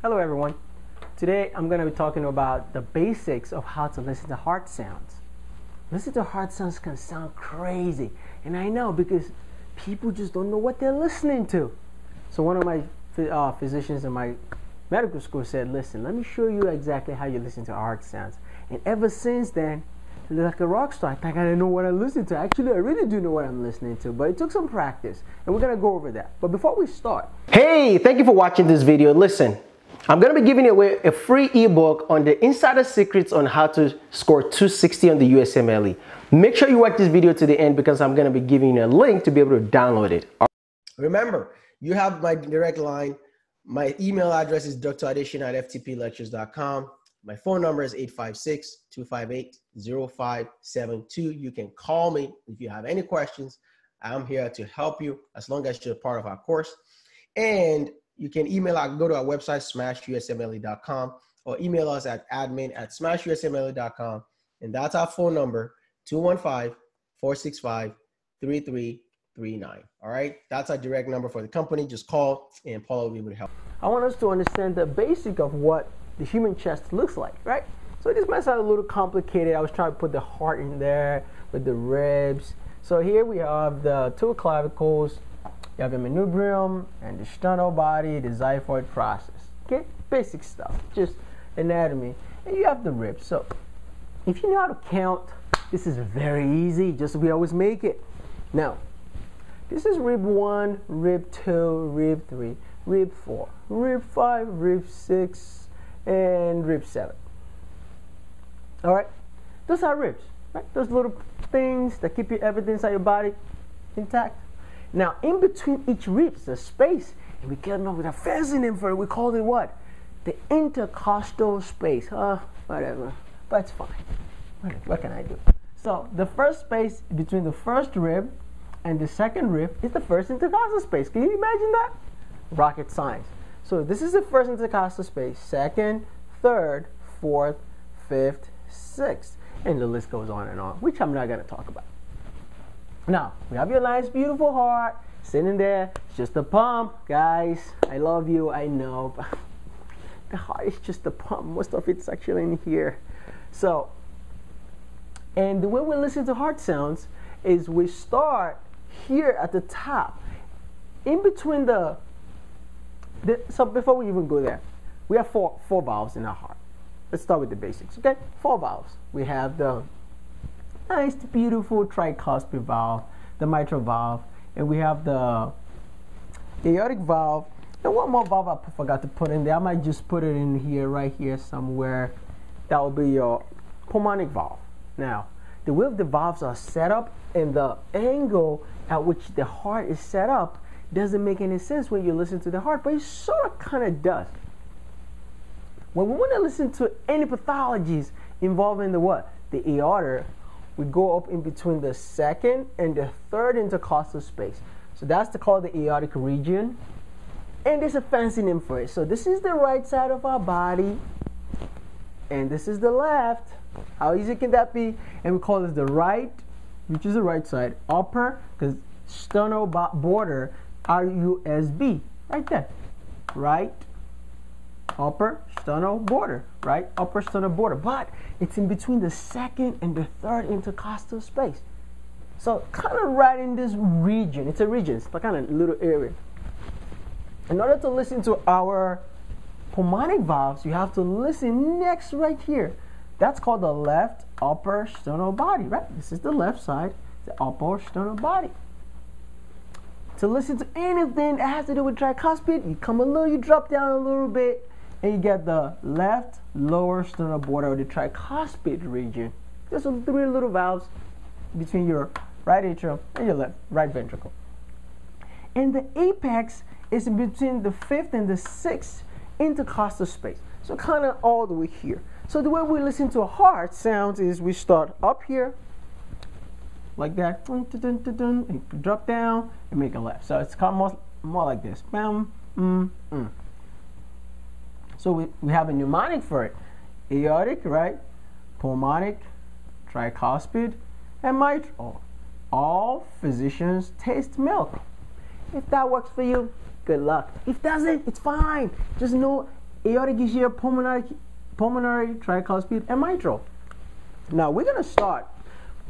Hello everyone. Today I'm going to be talking about the basics of how to listen to heart sounds. Listen to heart sounds can sound crazy, and I know because people just don't know what they're listening to. So one of my physicians in my medical school said, listen, let me show you exactly how you listen to heart sounds. And ever since then, like a rock star, I think I know what I listen to. Actually, I really do know what I'm listening to, but it took some practice, and we're going to go over that. But before we start, hey, thank you for watching this video. Listen, I'm going to be giving away a free ebook on the insider secrets on how to score 260 on the USMLE. Make sure you watch this video to the end because I'm going to be giving you a link to be able to download it. Remember, you have my direct line. My email address is dradesina@ftplectures.com. My phone number is 856-258-0572. You can call me if you have any questions. I'm here to help you as long as you're part of our course. And you can email, go to our website, smashusmle.com, or email us at admin@smashusmle.com. And that's our phone number, 215-465-3339. All right? That's our direct number for the company. Just call, and Paula will be able to help. I want us to understand the basic of what the human chest looks like, right? So this might sound a little complicated. I was trying to put the heart in there with the ribs. So here we have the two clavicles. You have the manubrium and the sternal body, the xiphoid process. Okay, basic stuff, just anatomy. And you have the ribs. So if you know how to count, this is very easy, just we always make it. Now, this is rib 1, rib 2, rib 3, rib 4, rib 5, rib 6, and rib 7. All right, those are ribs, right? Those little things that keep everything inside your body intact. Now, in between each rib, there's space, and we get with a fancy name for it. We call it what? The intercostal space. Whatever, but it's fine. What can I do? So the first space between the first rib and the second rib is the first intercostal space. Can you imagine that? Rocket science. So this is the first intercostal space, second, third, fourth, fifth, sixth, and the list goes on, which I'm not going to talk about. Now, we have your nice, beautiful heart sitting there. It's just a pump, guys. I love you, I know, but the heart is just a pump. Most of it's actually in here. So, and the way we listen to heart sounds is we start here at the top, in between so before we even go there, we have four valves in our heart. Let's start with the basics, okay? 4 valves. We have the nice, beautiful tricuspid valve, the mitral valve, and we have the aortic valve, and one more valve I forgot to put in there. I might just put it in here, right here somewhere. That will be your pulmonic valve. Now, the way the valves are set up and the angle at which the heart is set up doesn't make any sense when you listen to the heart, but it sort of kind of does. When we want to listen to any pathologies involving the what? The aorta, we go up in between the second and the third intercostal space. So that's called the aortic region. And there's a fancy name for it. So this is the right side of our body, and this is the left. How easy can that be? And we call this the right, which is the right side, upper, because sternal border, RUSB, right there. Right, upper sternal border, right? Upper sternal border. But it's in between the second and the third intercostal space. So kind of right in this region. It's a region. It's like kind of little area. In order to listen to our pulmonic valves, you have to listen next right here. That's called the left upper sternal body, right? This is the left side, the upper sternal body. To listen to anything that has to do with tricuspid, you drop down a little bit, and you get the left lower sternal border of the tricuspid region. There's 3 little valves between your right atrium and your right ventricle. And the apex is between the 5th and the 6th intercostal space. So kind of all the way here. So the way we listen to a heart sounds is we start up here, like that, and drop down and make a left. So it's kind of more like this. So we have a mnemonic for it. Aortic, right? Pulmonic, tricuspid, and mitral. All physicians taste milk. If that works for you, good luck. If it doesn't, it's fine. Just know aortic is here, pulmonary, tricuspid, and mitral. Now we're going to start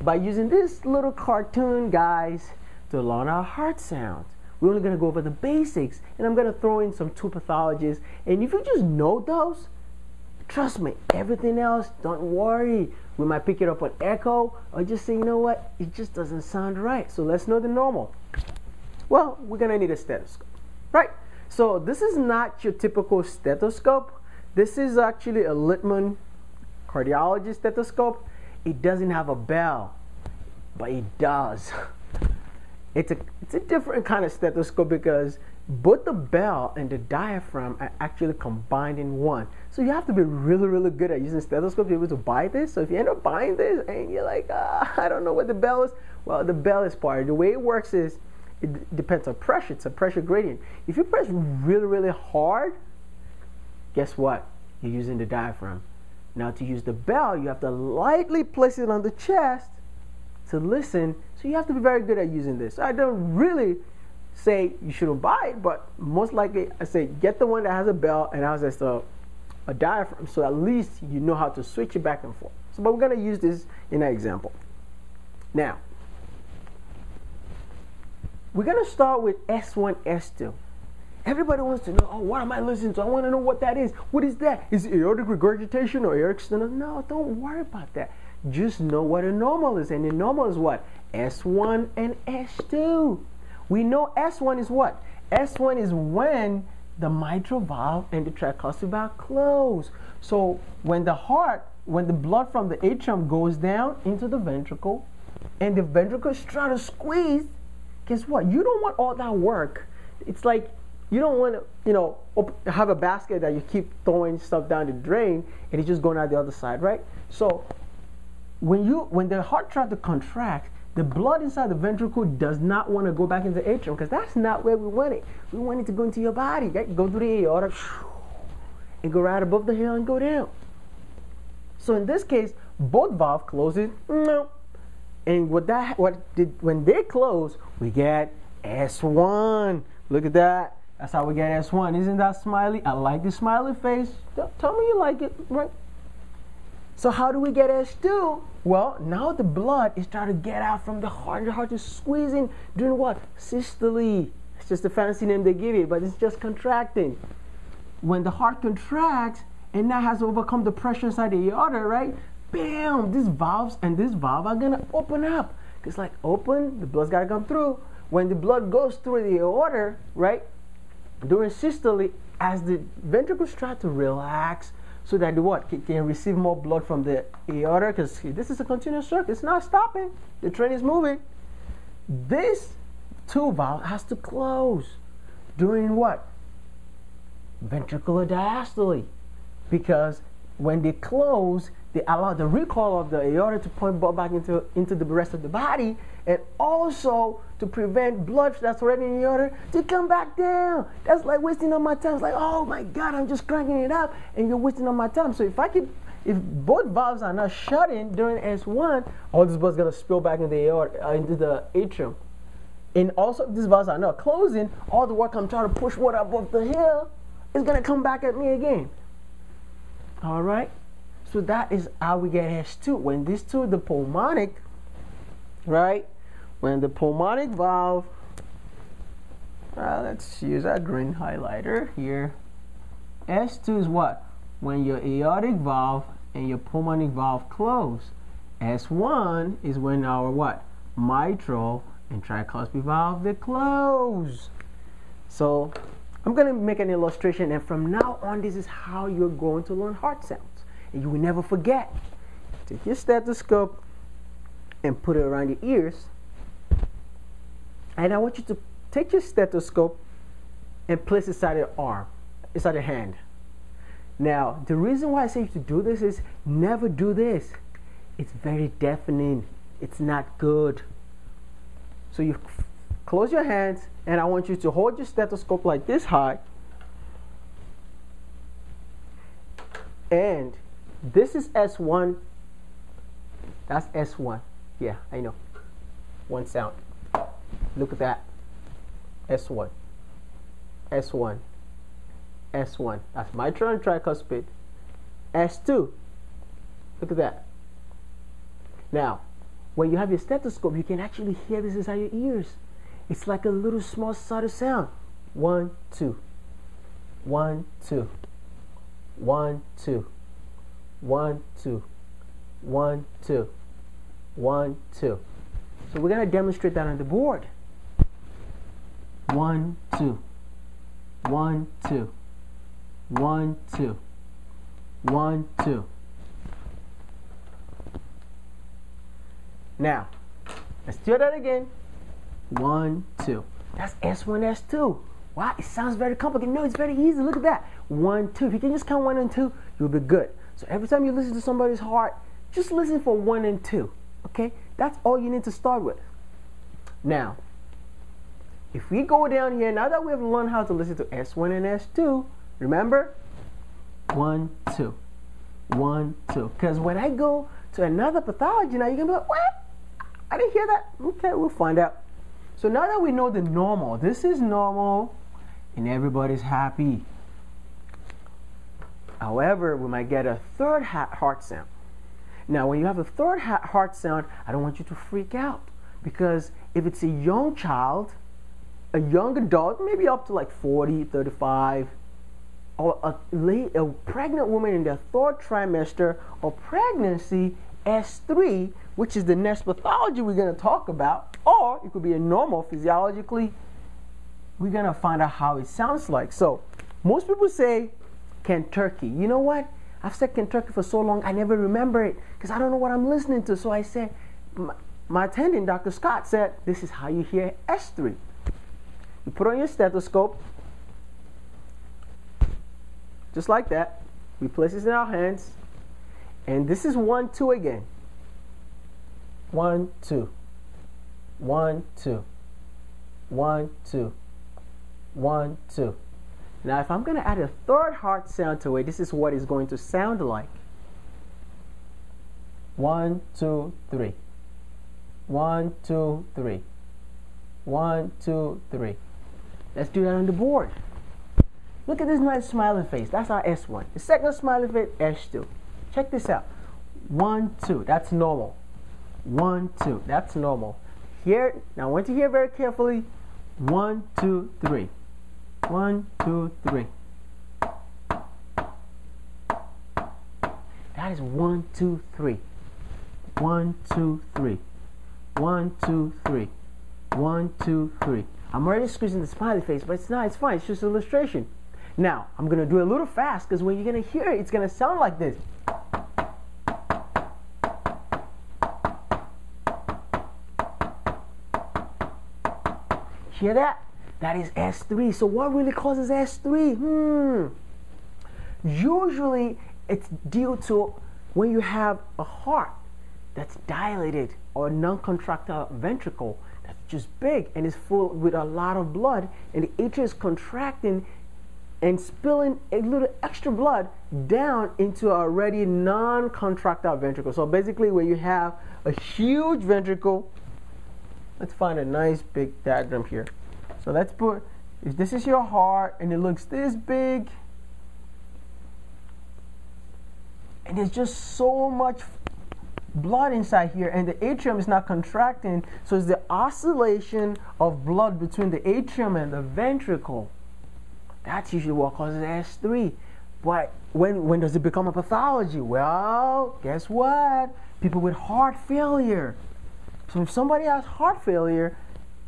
by using this little cartoon, guys, to learn our heart sounds. We're only going to go over the basics, and I'm going to throw in some two pathologies. And if you just know those, trust me, everything else, don't worry. We might pick it up on echo, or just say, you know what, it just doesn't sound right. So let's know the normal. Well, we're going to need a stethoscope, right? So this is not your typical stethoscope. This is actually a Littman cardiology stethoscope. It doesn't have a bell, but it does. It's a different kind of stethoscope because both the bell and the diaphragm are actually combined in one. So you have to be really, really good at using stethoscope to be able to buy this. So if you end up buying this and you're like, I don't know what the bell is, well, the bell is part. The way it works is it depends on pressure. It's a pressure gradient. If you press really, really hard, guess what? You're using the diaphragm. Now to use the bell, you have to lightly place it on the chest to listen. So you have to be very good at using this. I don't really say you shouldn't buy it, but most likely I say get the one that has a bell and has a diaphragm, so at least you know how to switch it back and forth. So, but we're going to use this in an example. Now, we're going to start with S1, S2. Everybody wants to know, oh, what am I listening to? I want to know what that is. What is that? Is it aortic regurgitation or aortic stenosis? No, don't worry about that. Just know what a normal is. And the normal is what? S1 and S2. We know S1 is what? S1 is when the mitral valve and the tricuspid valve close. So when the blood from the atrium goes down into the ventricle and the ventricles try to squeeze, guess what? You don't want all that work. It's like you don't want to, have a basket that you keep throwing stuff down the drain and it's just going out the other side, right? So when the heart tries to contract, the blood inside the ventricle does not want to go back into the atrium because that's not where we want it. We want it to go into your body, right? Go through the aorta and go right above the hill and go down. So in this case, both valves closes. No. And when they close, we get S1. Look at that. That's how we get S1. Isn't that smiley? I like the smiley face. Tell me you like it, right? So how do we get S2? Well, now the blood is trying to get out from the heart. The heart is squeezing, doing what? Systole. It's just a fancy name they give it, but it's just contracting. When the heart contracts and now has to overcome the pressure inside the aorta, right? Bam! These valves and this valve are gonna open up. It's like open, the blood's gotta come through. When the blood goes through the aorta, right? During systole, as the ventricles try to relax, so that can receive more blood from the aorta, because this is a continuous circuit. It's not stopping. The train is moving. This two valve has to close during what? Ventricular diastole. Because when they close, they allow the recall of the aorta to point blood back into the rest of the body, and also to prevent blood that's already in the aorta to come back down. That's like wasting on my time. It's like, oh my God, I'm just cranking it up, and you're wasting on my time. So if both valves are not shutting during S1, all this blood's gonna spill back into the aorta, into the atrium. And also, if these valves are not closing, all the work I'm trying to push water above the hill is gonna come back at me again. All right. So that is how we get S2. When these two, the pulmonic, right? When the pulmonic valve, let's use our green highlighter here. S2 is what? When your aortic valve and your pulmonic valve close. S1 is when our what? Mitral and tricuspid valve, they close. So I'm going to make an illustration, and from now on, this is how you're going to learn heart sounds. And you will never forget. Take your stethoscope and put it around your ears. And I want you to take your stethoscope and place it inside your arm, inside your hand. Now, the reason why I say you to do this is never do this. It's very deafening. It's not good. So you close your hands, and I want you to hold your stethoscope like this high. And this is S1. That's S1. Yeah, I know. One sound. Look at that. S1. S1. S1. That's mitral and tricuspid. S2. Look at that. Now, when you have your stethoscope, you can actually hear this inside your ears. It's like a little small subtle sound. 1, 2. 1, 2. 1, 2. 1, 2. 1, 2. 1, 2. So we're going to demonstrate that on the board. 1, 2. 1, 2. 1, 2. 1, 2. Now, let's do that again. 1, 2. That's S1, S2. Wow, it sounds very complicated. No, it's very easy. Look at that. 1, 2. If you can just count 1 and 2, you'll be good. So every time you listen to somebody's heart, just listen for 1 and 2. Okay? That's all you need to start with. Now, if we go down here, now that we have learned how to listen to S1 and S2, remember? 1, 2. 1, 2. Because when I go to another pathology, now you're going to be like, what? I didn't hear that. Okay, we'll find out. So now that we know the normal, this is normal, and everybody's happy. However, we might get a third heart sound. Now, when you have a third heart sound, I don't want you to freak out. Because if it's a young child, a young adult, maybe up to like 40, 35, or a pregnant woman in their third trimester of pregnancy, S3, which is the next pathology we're going to talk about, or it could be a normal physiologically, we're going to find out how it sounds like. So most people say Kentucky. You know what? I've said Kentucky for so long, I never remember it because I don't know what I'm listening to. So I said, my attendant, Dr. Scott, said, this is how you hear S3. You put on your stethoscope, just like that. We place this in our hands. And this is 1, 2 again. 1, 2. 1, 2. 1, 2. 1, 2. Now, if I'm going to add a third heart sound to it, this is what it's going to sound like. 1, 2, 3. 1, 2, 3. 1, 2, 3. Let's do that on the board. Look at this nice smiling face. That's our S1. The second smiling face, S2. Check this out. 1, 2. That's normal. 1, 2. That's normal. Here, now I want you to hear very carefully. 1, 2, 3. 1, 2, 3. That is 1, 2, 3. 1, 2, 3. 1, 2, 3. 1, 2, 3. I'm already squeezing the smiley face, but it's not. It's fine. It's just an illustration. Now, I'm going to do it a little fast because when you're going to hear it, it's going to sound like this. Hear that? That is S3. So what really causes S3? Usually, it's due to when you have a heart that's dilated or non-contractile ventricle that's just big and is full with a lot of blood, and the atrium is contracting and spilling a little extra blood down into a already non-contractile ventricle. So basically, when you have a huge ventricle, let's find a nice big diagram here. So let's put, if this is your heart and it looks this big, and there's just so much blood inside here, and the atrium is not contracting, so it's the oscillation of blood between the atrium and the ventricle. That's usually what causes S3. But when does it become a pathology? Well, guess what? People with heart failure. So if somebody has heart failure,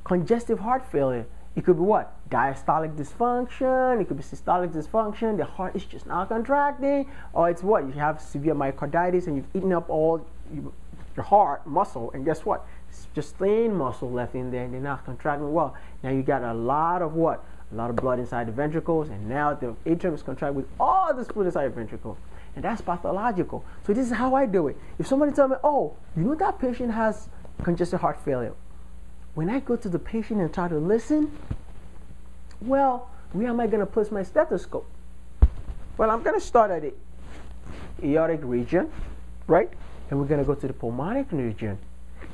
congestive heart failure, it could be what? Diastolic dysfunction, it could be systolic dysfunction, the heart is just not contracting, or it's what? You have severe myocarditis and you've eaten up all your heart muscle, and guess what? It's just thin muscle left in there and they're not contracting well. Now you got a lot of what? A lot of blood inside the ventricles, and now the atrium is contracted with all this fluid inside the ventricle. And that's pathological. So this is how I do it. If somebody tells me, oh, you know that patient has congestive heart failure, when I go to the patient and try to listen, well, where am I going to place my stethoscope? Well, I'm going to start at the aortic region, right? And we're going to go to the pulmonic region.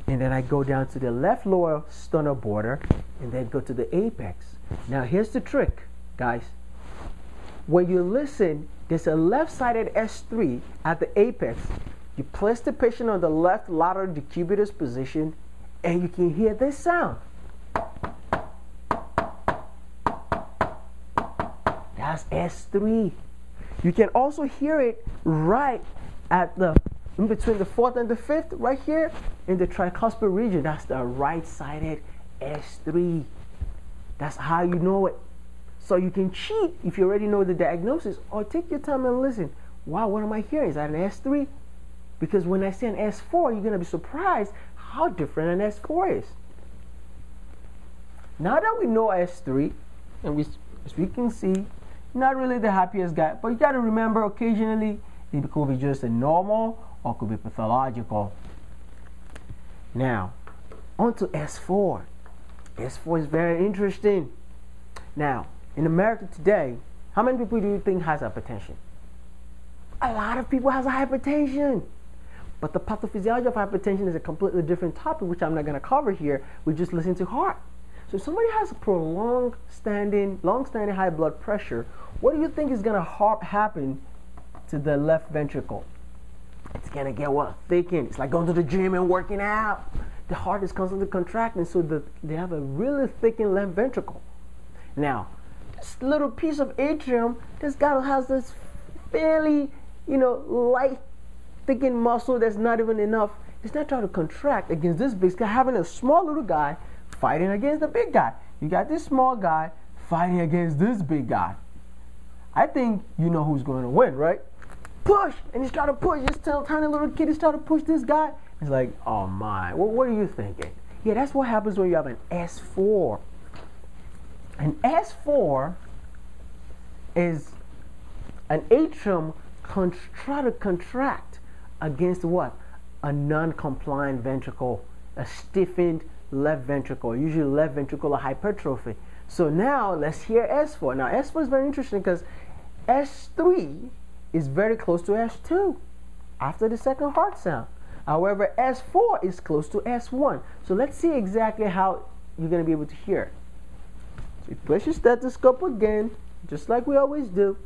And then I go down to the left lower sternal border and then go to the apex. Now, here's the trick, guys. when you listen, there's a left-sided S3 at the apex. You place the patient on the left lateral decubitus position, and you can hear this sound. That's S3. You can also hear it right at the, in between the fourth and the fifth, right here in the tricuspid region. That's the right-sided S3. That's how you know it. So you can cheat if you already know the diagnosis, or take your time and listen. Wow, what am I hearing? Is that an S3? Because when I say an S4, you're going to be surprised how different an S4 is. Now that we know S3, and as we can see, not really the happiest guy, but you got to remember occasionally it could be just a normal or could be pathological. Now, on to S4. S4 is very interesting. Now, in America today, how many people do you think has hypertension? A lot of people has hypertension. But the pathophysiology of hypertension is a completely different topic, which I'm not going to cover here. We just listen to heart. So if somebody has a prolonged long-standing high blood pressure, what do you think is going to happen to the left ventricle? It's going to get what? Thickened. It's like going to the gym and working out. The heart is constantly contracting, so they have a really thickened left ventricle. Now, this little piece of atrium, this guy has this fairly, light, thickened muscle that's not even enough. It's not trying to contract against this big guy, having a small little guy fighting against the big guy. You got this small guy fighting against this big guy. I think you know who's going to win, right? Push! And he's trying to push. This tiny little kid is trying to push this guy. It's like, oh my, what are you thinking? Yeah, that's what happens when you have an S4. An S4 is an atrium try to contract against what? A non-compliant ventricle, a stiffened left ventricle, usually left ventricular hypertrophy. So now let's hear S4. Now S4 is very interesting because S3 is very close to S2 after the second heart sound. However, S4 is close to S1. So let's see exactly how you're going to be able to hear it. So you place your stethoscope again, just like we always do,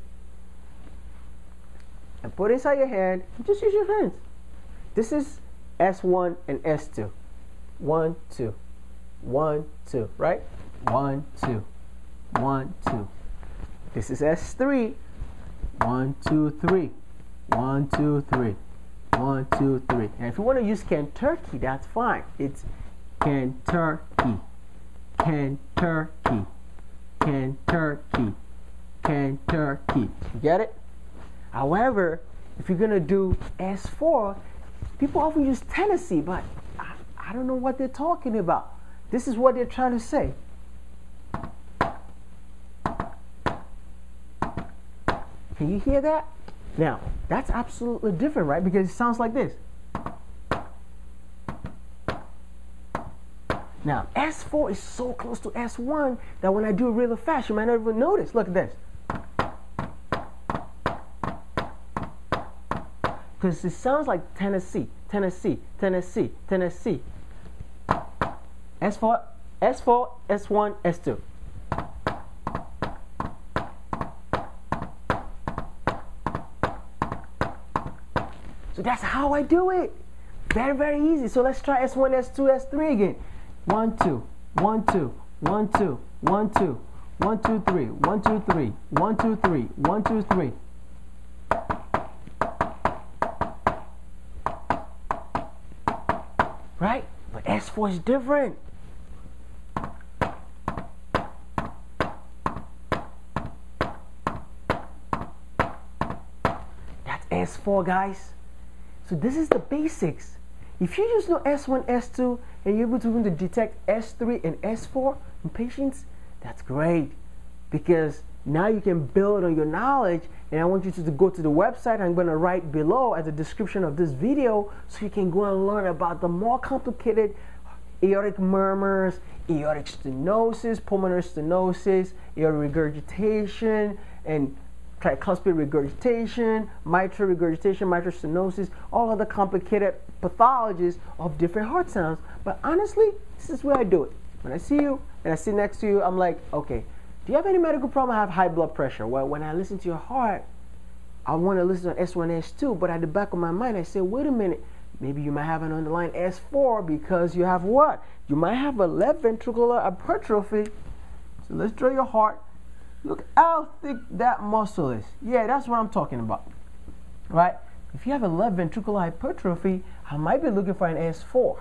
and put it inside your hand. Just use your hands. This is S1 and S2. 1, 2. 1, 2, right? 1, 2. 1, 2. This is S3. 1, 2, 3. 1, 2, 3. 1, 2, 3. And if you want to use Kentucky, that's fine. It's Kentucky. Kentucky. Kentucky. Kentucky. You get it? However, if you're going to do S4, people often use Tennessee, but I don't know what they're talking about. This is what they're trying to say. Can you hear that? Now, that's absolutely different, right? Because it sounds like this. Now, S4 is so close to S1 that when I do it really fast, you might not even notice. Look at this. Because it sounds like Tennessee, Tennessee, Tennessee, Tennessee. S4, S4, S1, S2. So that's how I do it. Very, very easy. So let's try S1, S2, S3 again. 1, 2, 1, 2, 1, 2, 1, 2, 1, 2, 3, 1, 2, 3, 1, 2, 3, 1, 2, 3. Right? But S4 is different. That's S4, guys. So this is the basics. If you just know S1, S2, and you're able to detect S3 and S4 in patients, that's great. Because now you can build on your knowledge, and I want you to go to the website I'm going to write below as a description of this video, so you can go and learn about the more complicated aortic murmurs, aortic stenosis, pulmonary stenosis, aortic regurgitation, and tricuspid regurgitation, mitral regurgitation, mitral stenosis, all of the complicated pathologies of different heart sounds. But honestly, this is where I do it. When I see you and I sit next to you, I'm like, okay, Do you have any medical problem? I have high blood pressure. Well, when I listen to your heart, I want to listen to S1, S2, but at the back of my mind, I say, wait a minute, maybe you might have an underlying S4 because you have what? You might have a left ventricular hypertrophy. So let's draw your heart. Look how thick that muscle is. Yeah, that's what I'm talking about, right? If you have a left ventricular hypertrophy, I might be looking for an S4,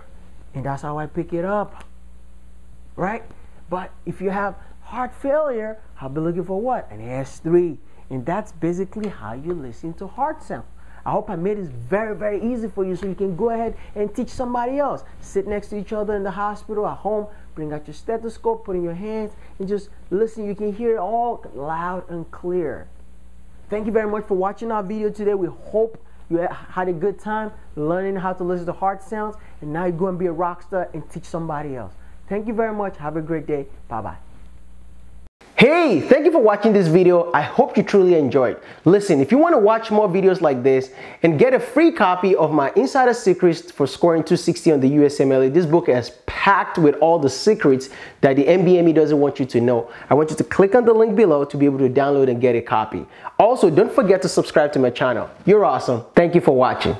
and that's how I pick it up, right? But if you have heart failure, I'll be looking for what? An S3. And that's basically how you listen to heart sound. I hope I made this very, very easy for you so you can go ahead and teach somebody else. Sit next to each other in the hospital, at home, bring out your stethoscope, put in your hands, and just listen. You can hear it all loud and clear. Thank you very much for watching our video today. We hope you had a good time learning how to listen to heart sounds, and now you're going to be a rock star and teach somebody else. Thank you very much. Have a great day. Bye-bye. Hey, thank you for watching this video. I hope you truly enjoyed. Listen, if you want to watch more videos like this and get a free copy of my Insider Secrets for Scoring 260 on the USMLE, this book is packed with all the secrets that the MBME doesn't want you to know. I want you to click on the link below to be able to download and get a copy. Also, don't forget to subscribe to my channel. You're awesome. Thank you for watching.